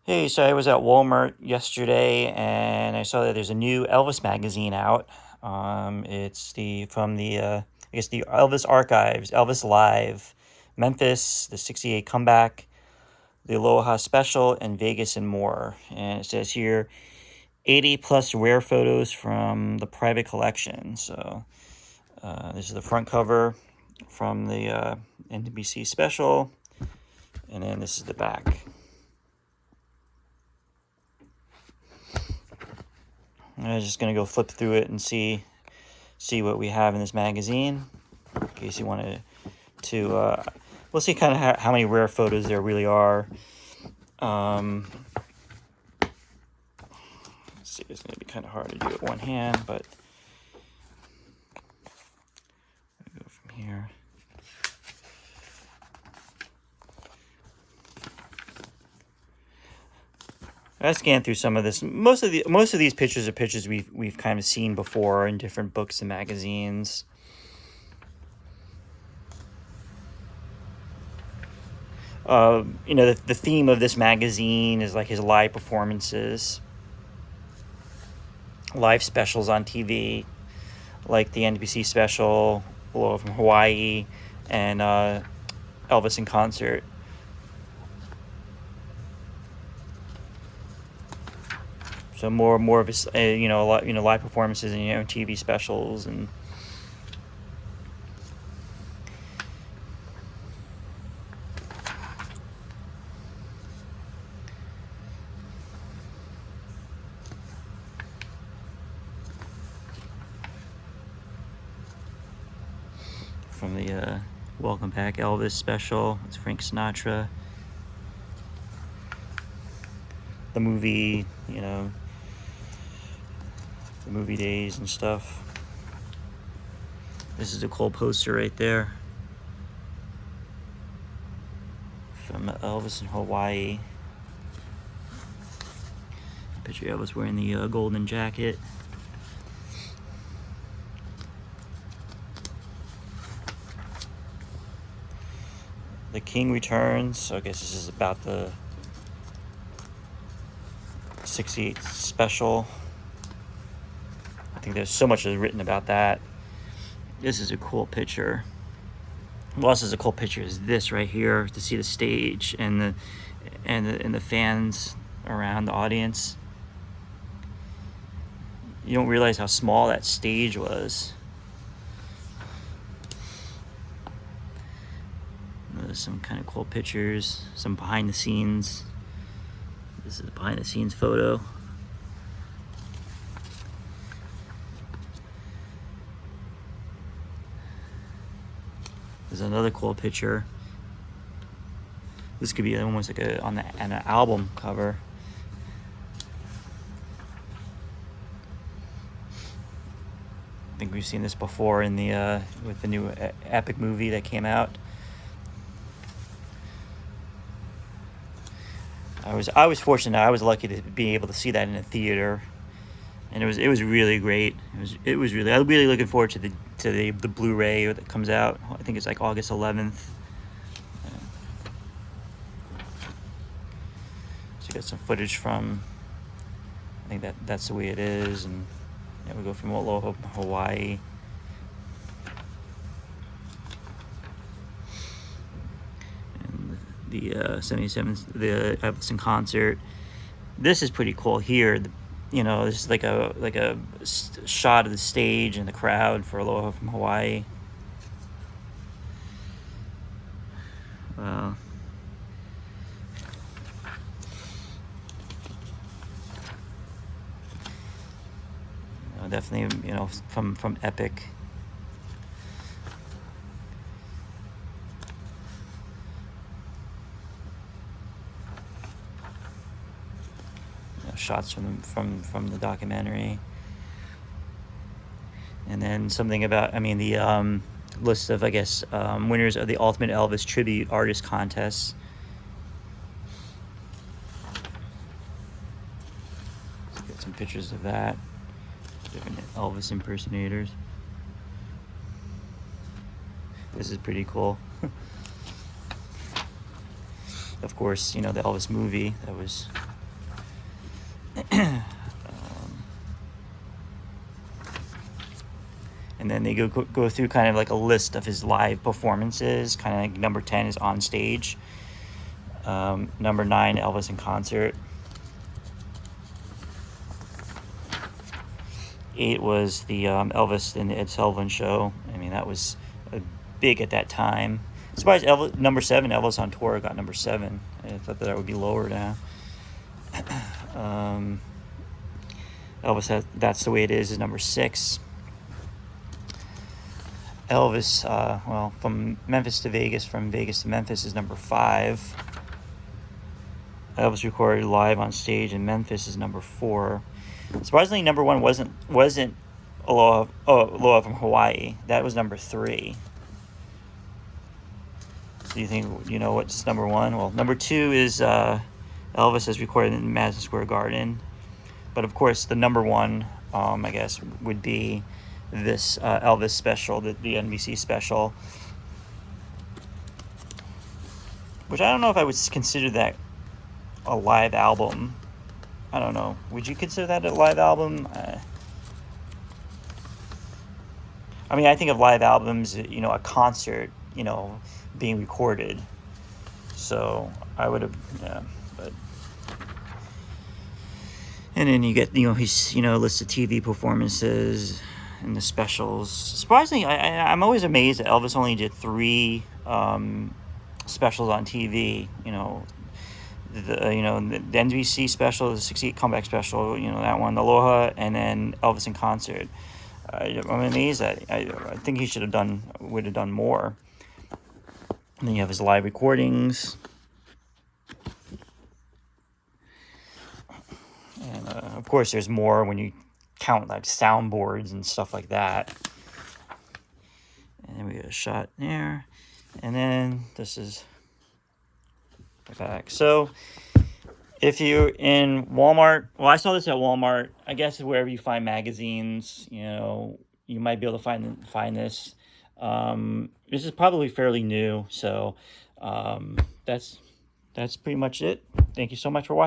Hey, so I was at Walmart yesterday and I saw that there's a new Elvis magazine out. It's I guess the Elvis Archives, Elvis Live, Memphis, the '68 comeback, the Aloha Special, and Vegas and more. And it says here 80 plus rare photos from the private collection. So this is the front cover from the NBC special, and then this is the back. I'm just gonna go flip through it and see what we have in this magazine. In case you wanted to, we'll see kind of how many rare photos there really are. Let's see, it's gonna be kind of hard to do it one hand, but I'll go from here. I scanned through some of this. Most of these pictures are pictures we've kind of seen before in different books and magazines. The theme of this magazine is like his live performances, live specials on TV, like the NBC special, Hello from Hawaii, and Elvis in concert. So more of his, live performances and TV specials and. From the Welcome Back Elvis special, it's Frank Sinatra. The movie, the movie days and stuff. This is a cool poster right there from Elvis in Hawaii. Picture of Elvis wearing the golden jacket. The King Returns. So I guess this is about the '68 special. I think there's so much written about that. This is a cool picture. What else is a cool picture is this right here, to see the stage and the fans around the audience. You don't realize how small that stage was. There's some kind of cool pictures, some behind the scenes. This is a behind the scenes photo. There's another cool picture. This could be almost like on an album cover. I think we've seen this before in the with the new epic movie that came out. I was fortunate. I was lucky to be able to see that in a theater, and it was really great. It was really. I'm really looking forward to the Blu-ray that comes out. I think it's like August 11th. So you got some footage from. I think that's the way it is, and we go from Aloha, Hawaii. The 77, the Elvis in concert. This is pretty cool here. This is like a shot of the stage and the crowd for Aloha from Hawaii. Wow. Definitely, from Epic. Shots from the documentary, and then something about the list of winners of the Ultimate Elvis Tribute Artist Contest. Get some pictures of that. Different Elvis impersonators. This is pretty cool. Of course, the Elvis movie that was And then they go through kind of like a list of his live performances. Kind of like number 10 is On Stage. Number 9, Elvis in Concert. 8 was the Elvis and the Ed Sullivan Show. I mean, that was big at that time. I'm surprised number 7, Elvis on Tour, got number 7. I thought that would be lower now. Elvis has That's the Way It Is number 6. Elvis, well, from Memphis to Vegas, from Vegas to Memphis is number 5. Elvis recorded live on stage in Memphis is number 4. Surprisingly, number 1 wasn't Aloha from Hawaii. That was number 3. Do you think you know what's number 1? Well, number 2 is Elvis is recorded in Madison Square Garden. But of course, the number 1, I guess, would be this Elvis special, the NBC special, which I don't know if I would consider that a live album. I don't know. Would you consider that a live album? I mean, I think of live albums, a concert, being recorded. So I would have, yeah, but. And then you get, his, list of TV performances and the specials. Surprisingly, I'm always amazed that Elvis only did 3 specials on TV. The NBC special, the 68 comeback special, that one, Aloha, and then Elvis in Concert. I'm amazed that I think he would have done more. And then you have his live recordings. And of course, there's more when you count like soundboards and stuff like that. And then we get a shot there. And then this is the back. So if you're in Walmart, well, I saw this at Walmart. I guess wherever you find magazines, you might be able to find this. This is probably fairly new. So that's pretty much it. Thank you so much for watching.